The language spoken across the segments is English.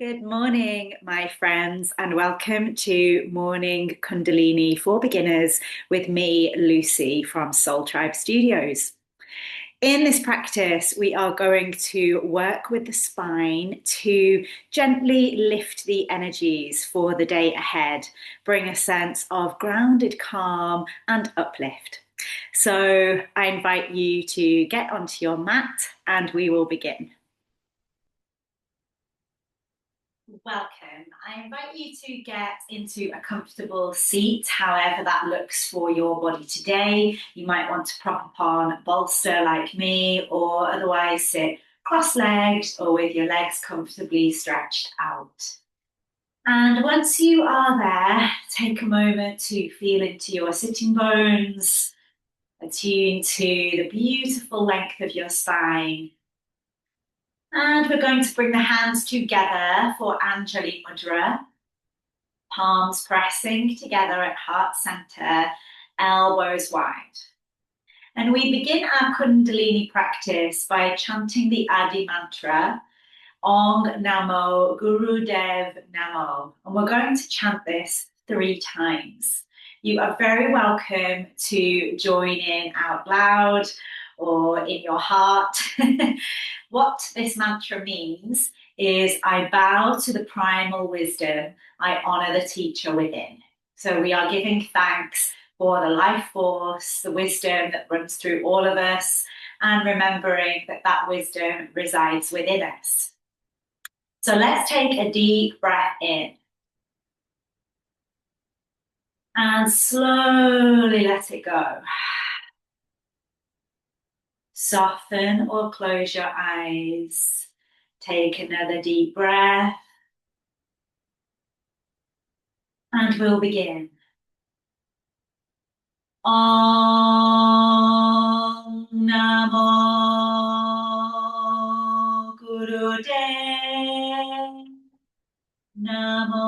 Good morning, my friends, and welcome to Morning Kundalini for Beginners with me, Lucy from SoulTribe Studios. In this practice, we are going to work with the spine to gently lift the energies for the day ahead, bring a sense of grounded calm and uplift. So I invite you to get onto your mat and we will begin. Welcome. I invite you to get into a comfortable seat, however that looks for your body today. You might want to prop upon a bolster like me, or otherwise sit cross-legged or with your legs comfortably stretched out. And once you are there, take a moment to feel into your sitting bones, attune to the beautiful length of your spine. And we're going to bring the hands together for Anjali Mudra. Palms pressing together at heart center, elbows wide. And we begin our Kundalini practice by chanting the Adi mantra, Ong Namo Gurudev Namo. And we're going to chant this 3 times. You are very welcome to join in out loud or in your heart. What this mantra means is I bow to the primal wisdom, I honor the teacher within. So we are giving thanks for the life force, the wisdom that runs through all of us, and remembering that that wisdom resides within us. So let's take a deep breath in. And slowly let it go. Soften or close your eyes. Take another deep breath. And we'll begin. Om Namo Gurudev Namo.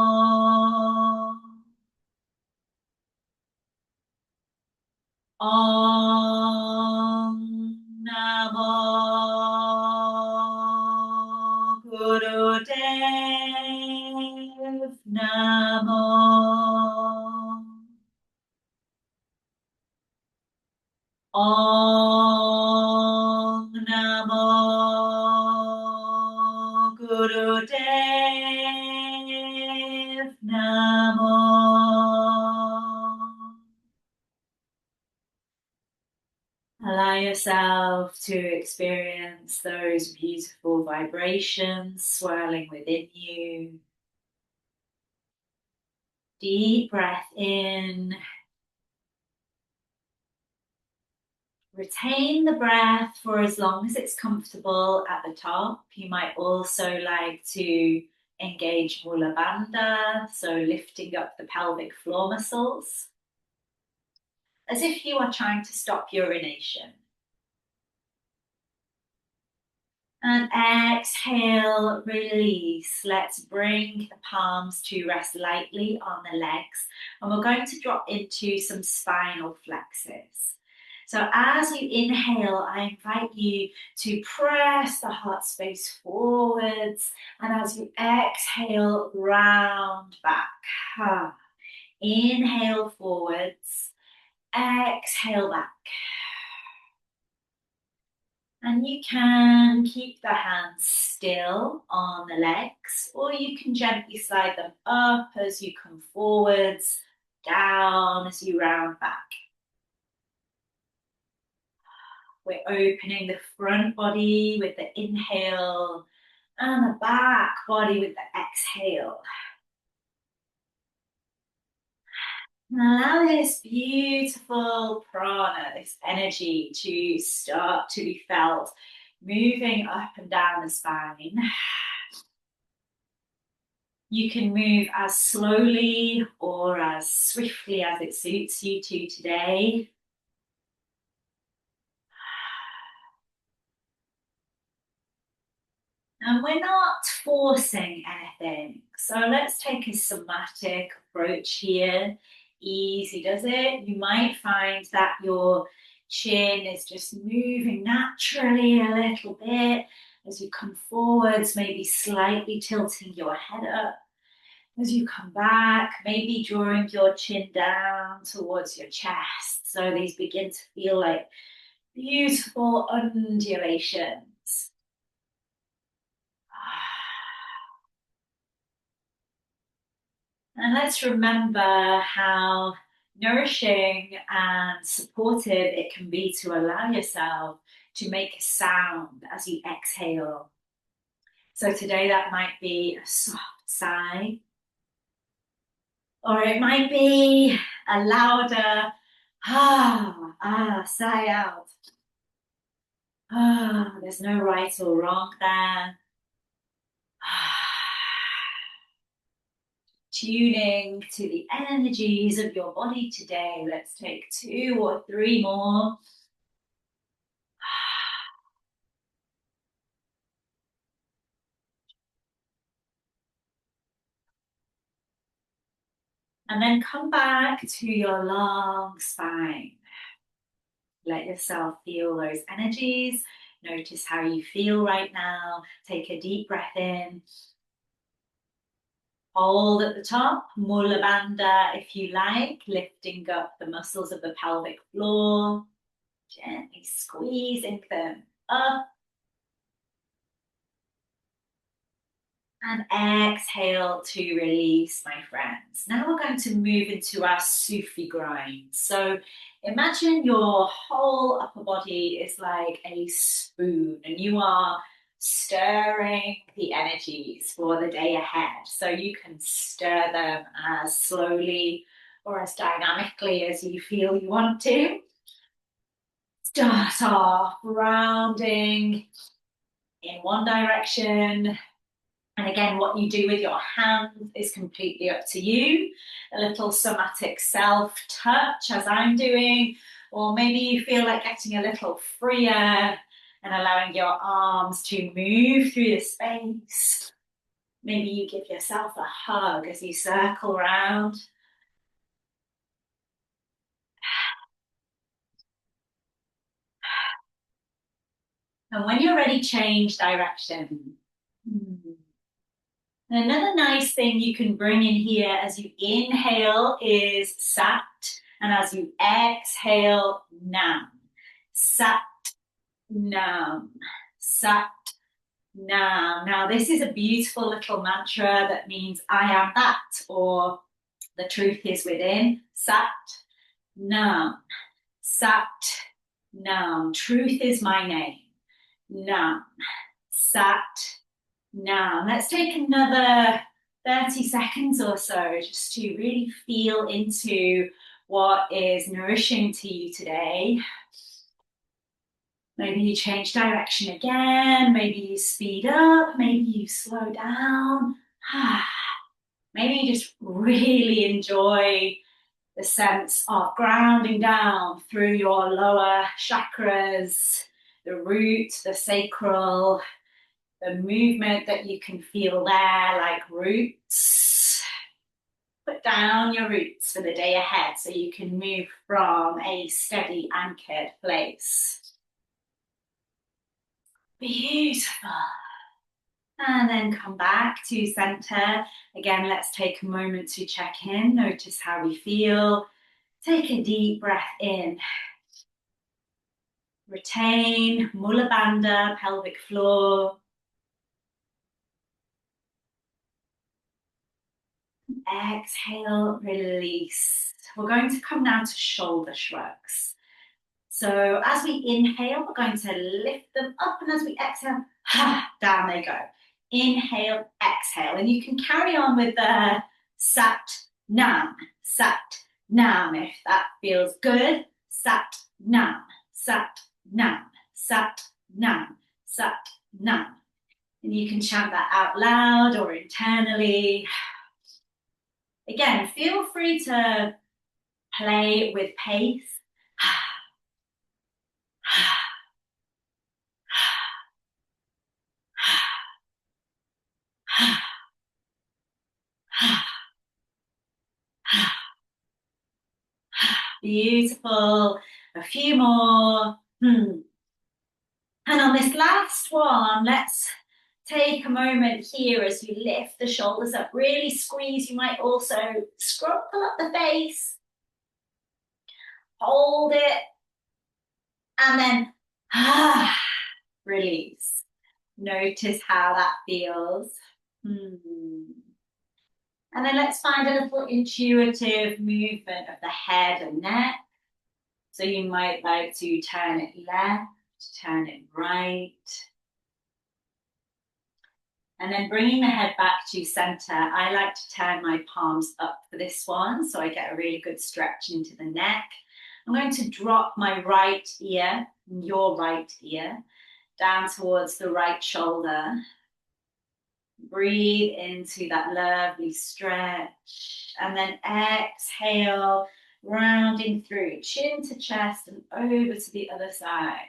Om Namo Gurudev Namo. Om Namo Gurudev Namo. Allow yourself to experience those beautiful vibrations swirling within you. Deep breath in. Retain the breath for as long as it's comfortable at the top. You might also like to engage Mula Bandha, so lifting up the pelvic floor muscles, as if you are trying to stop urination. And exhale, release. Let's bring the palms to rest lightly on the legs. And we're going to drop into some spinal flexes. So as you inhale, I invite you to press the heart space forwards. And as you exhale, round back. Inhale forwards, exhale back. And you can keep the hands still on the legs, or you can gently slide them up as you come forwards, down as you round back. We're opening the front body with the inhale and the back body with the exhale. And allow this beautiful prana, this energy, to start to be felt, moving up and down the spine. You can move as slowly or as swiftly as it suits you to today. And we're not forcing anything. So let's take a somatic approach here. Easy does it. You might find that your chin is just moving naturally a little bit, As you come forwards, maybe slightly tilting your head up. As you come back, maybe drawing your chin down towards your chest. So these begin to feel like beautiful undulations. And let's remember how nourishing and supportive it can be to allow yourself to make a sound as you exhale. So today that might be a soft sigh, or it might be a louder sigh out. There's no right or wrong there. Tuning to the energies of your body today. Let's take 2 or 3 more. And then come back to your long spine. Let yourself feel those energies. Notice how you feel right now. Take a deep breath in. Hold at the top, Mula Bandha if you like, lifting up the muscles of the pelvic floor. Gently squeezing them up. And exhale to release, my friends. Now we're going to move into our Sufi grind. So imagine your whole upper body is like a spoon and you are stirring the energies for the day ahead. So you can stir them as slowly or as dynamically as you feel you want to. Start off rounding in one direction. And again, what you do with your hands is completely up to you. A little somatic self-touch as I'm doing, or maybe you feel like getting a little freer and allowing your arms to move through the space. Maybe you give yourself a hug as you circle around. And when you're ready, change direction. And another nice thing you can bring in here as you inhale is sat, and as you exhale, nam. Sat, nam. Sat, nam. Now, this is a beautiful little mantra that means I am that, or the truth is within. Sat, nam. Sat, nam. Truth is my name. Nam. Sat, now, let's take another 30 seconds or so just to really feel into what is nourishing to you today. Maybe you change direction again, maybe you speed up, maybe you slow down. Maybe you just really enjoy the sense of grounding down through your lower chakras, the root, the sacral, the movement that you can feel there, like roots. Put down your roots for the day ahead so you can move from a steady, anchored place. Beautiful. And then come back to center. Again, let's take a moment to check in. Notice how we feel. Take a deep breath in. Retain Mula Bandha, pelvic floor. Exhale, release. We're going to come now to shoulder shrugs. So as we inhale, we're going to lift them up, and as we exhale, down they go. Inhale, exhale, and you can carry on with the sat, nam, if that feels good. Sat, nam, sat, nam, sat, nam, sat, nam. And you can chant that out loud or internally. Again, feel free to play with pace. Beautiful. A few more. And on this last one, let's take a moment here as you lift the shoulders up, really squeeze. You might also scruffle up the face, hold it, and then release. Notice how that feels. And then let's find a little intuitive movement of the head and neck. So you might like to turn it left, turn it right. And then bringing the head back to center, I like to turn my palms up for this one, so I get a really good stretch into the neck. I'm going to drop my right ear, your right ear, down towards the right shoulder. Breathe into that lovely stretch, and then exhale, rounding through, chin to chest and over to the other side.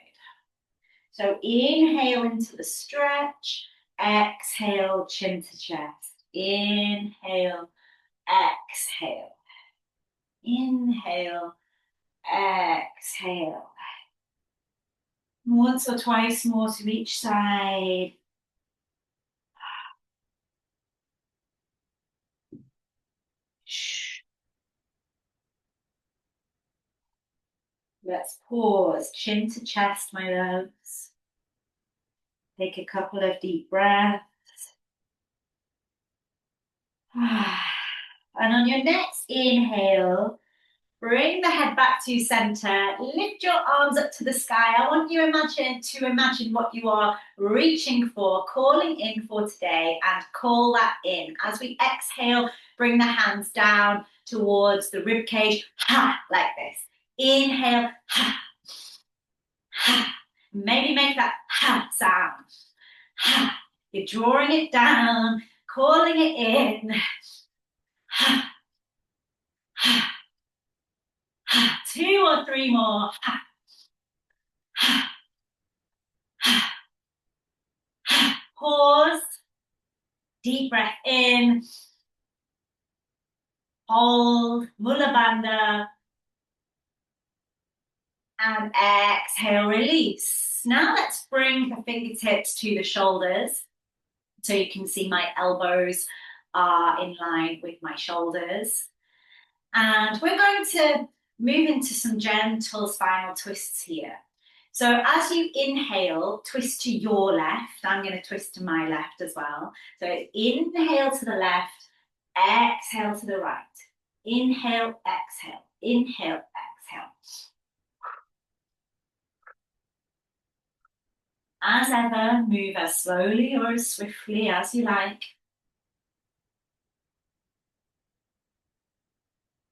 So inhale into the stretch, exhale, chin to chest. Inhale, exhale. Inhale, exhale. Once or twice more to each side. Let's pause, chin to chest, my loves. Take a couple of deep breaths. And on your next inhale, bring the head back to center. Lift your arms up to the sky. I want you to imagine what you are reaching for, calling in for today, and call that in. As we exhale, bring the hands down towards the rib cage, like this. Inhale, maybe make that sound. You're drawing it down, calling it in. 2 or 3 more. Pause. Deep breath in. Hold. Mula Bandha. And exhale, release. Now let's bring the fingertips to the shoulders. So you can see my elbows are in line with my shoulders. And we're going to move into some gentle spinal twists here. So as you inhale, twist to your left. I'm going to twist to my left as well. So inhale to the left, exhale to the right. Inhale, exhale, inhale, exhale. As ever, move as slowly or as swiftly as you like.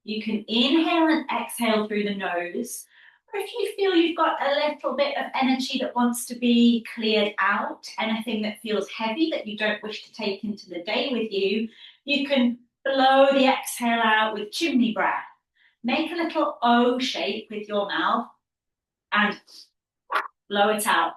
You can inhale and exhale through the nose, or if you feel you've got a little bit of energy that wants to be cleared out, anything that feels heavy that you don't wish to take into the day with you, you can blow the exhale out with chimney breath. Make a little O shape with your mouth and blow it out.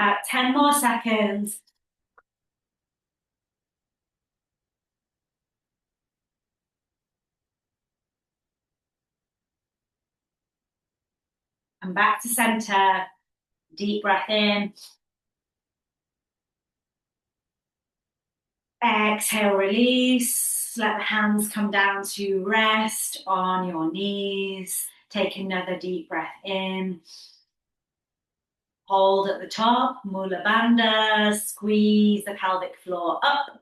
At 10 more seconds. And back to center. Deep breath in. Exhale, release. Let the hands come down to rest on your knees. Take another deep breath in. Hold at the top, Mula Bandha. Squeeze the pelvic floor up.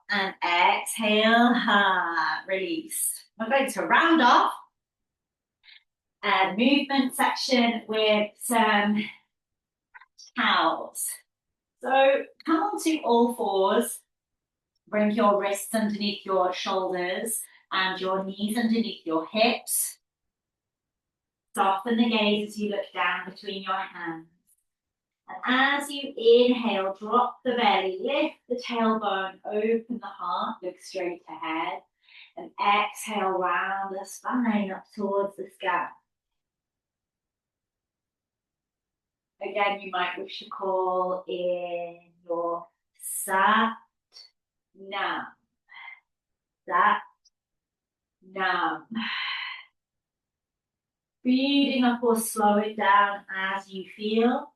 And exhale, release. We're going to round off a movement section with some cows. So come onto all fours. Bring your wrists underneath your shoulders. and your knees underneath your hips. Soften the gaze as you look down between your hands. And as you inhale, drop the belly, lift the tailbone, open the heart, look straight ahead. And exhale, round the spine up towards the sky. Again, you might wish to call in your sat nam. Sat nam. Speeding up or slowing down as you feel.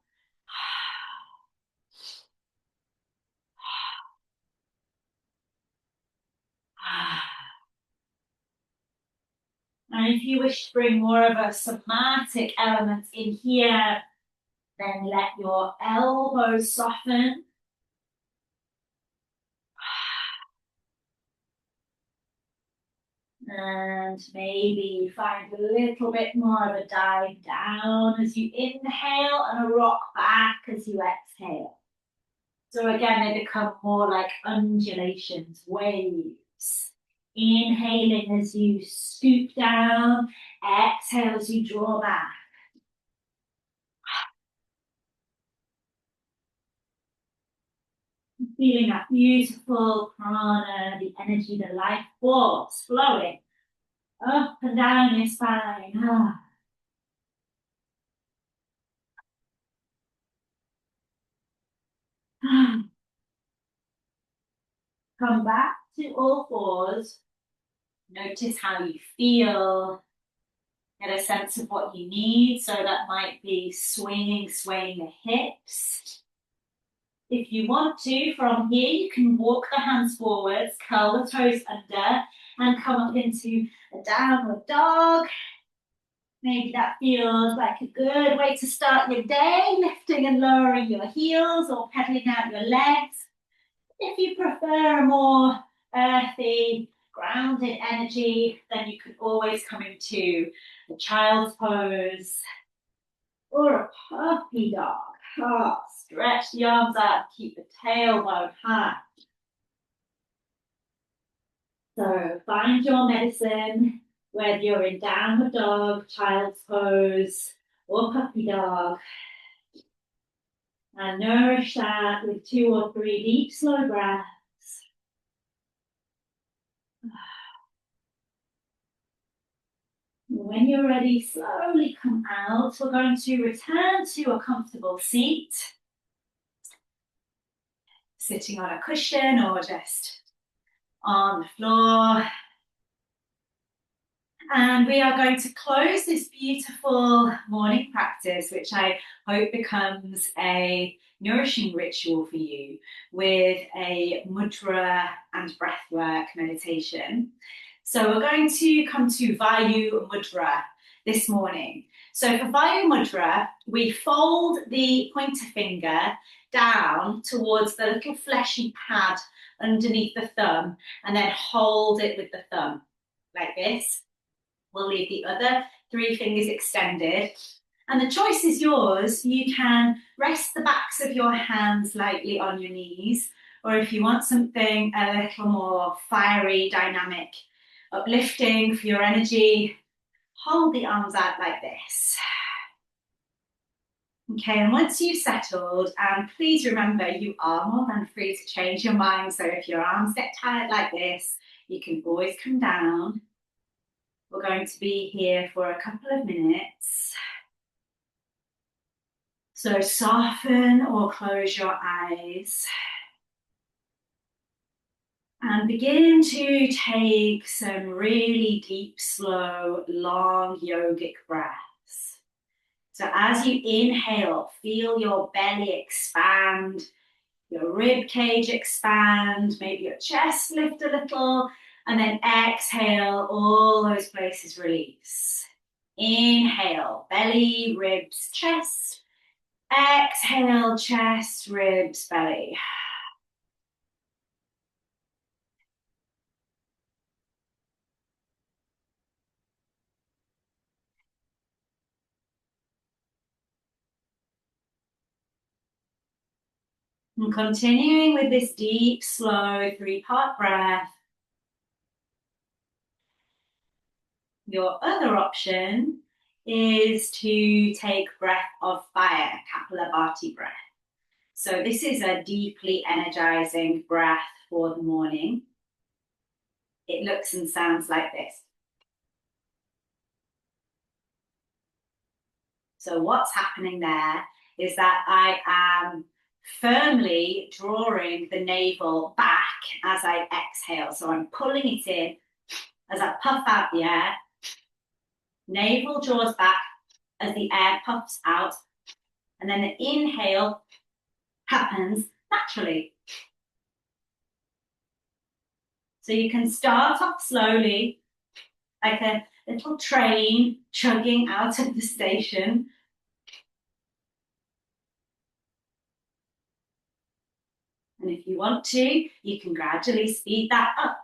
And if you wish to bring more of a somatic element in here, then let your elbows soften. And maybe find a little bit more of a dive down as you inhale and a rock back as you exhale. So again, they become more like undulations, waves. Inhaling as you scoop down, exhale as you draw back. Feeling that beautiful prana, the energy, the life force flowing up and down your spine. Come back to all fours. Notice how you feel. Get a sense of what you need. So that might be swaying the hips. If you want to, from here, you can walk the hands forwards, curl the toes under, and come up into a downward dog. Maybe that feels like a good way to start your day, lifting and lowering your heels or pedaling out your legs. If you prefer a more earthy, grounded energy, then you can always come into a child's pose or a puppy dog. Stretch the arms out, keep the tailbone high. So find your medicine, whether you're in downward dog, child's pose, or puppy dog. And nourish that with 2 or 3 deep, slow breaths. When you're ready, slowly come out. We're going to return to a comfortable seat. Sitting on a cushion or just on the floor. And we are going to close this beautiful morning practice, which I hope becomes a nourishing ritual for you, with a mudra and breathwork meditation. So we're going to come to Vayu Mudra this morning. So for Vayu Mudra, we fold the pointer finger down towards the little fleshy pad underneath the thumb and then hold it with the thumb like this. We'll leave the other 3 fingers extended. And the choice is yours. You can rest the backs of your hands lightly on your knees, or if you want something a little more fiery, dynamic, uplifting for your energy, hold the arms out like this. Okay, and once you've settled, and please remember you are more than free to change your mind. So if your arms get tired like this, you can always come down. We're going to be here for a couple of minutes. So soften or close your eyes. And begin to take some really deep, slow, long yogic breaths. So as you inhale, feel your belly expand, your rib cage expand, maybe your chest lift a little, and then exhale, all those places release. Inhale, belly, ribs, chest. Exhale, chest, ribs, belly. And continuing with this deep, slow 3-part breath. Your other option is to take breath of fire, Kapalabhati breath. So this is a deeply energizing breath for the morning. It looks and sounds like this. So what's happening there is that I am firmly drawing the navel back as I exhale. So I'm pulling it in as I puff out the air. Navel draws back as the air puffs out. And then the inhale happens naturally. So you can start off slowly, like a little train chugging out of the station. And if you want to, you can gradually speed that up.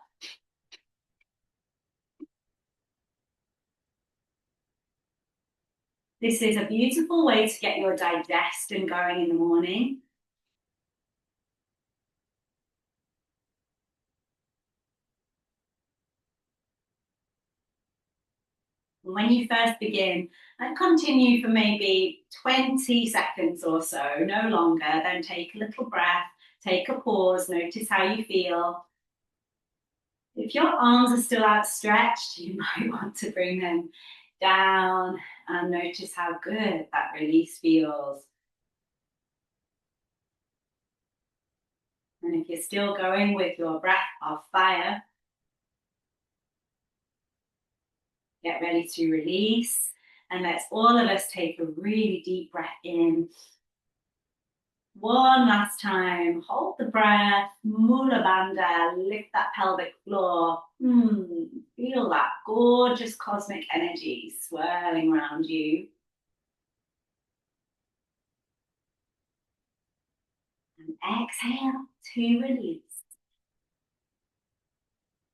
This is a beautiful way to get your digestion going in the morning. When you first begin, and continue for maybe 20 seconds or so, no longer, then take a little breath, take a pause, notice how you feel. If your arms are still outstretched, you might want to bring them down and notice how good that release feels. And if you're still going with your breath of fire, get ready to release. And let's all of us take a really deep breath in. One last time, hold the breath, Mula Bandha, lift that pelvic floor. Feel that gorgeous cosmic energy swirling around you. And exhale to release.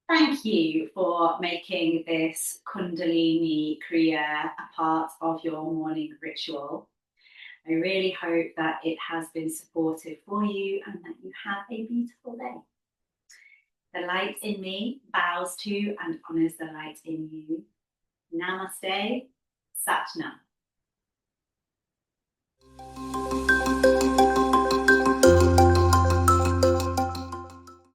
Thank you for making this Kundalini Kriya a part of your morning ritual. I really hope that it has been supportive for you and that you have a beautiful day. The light in me bows to and honors the light in you. Namaste, Sat Nam.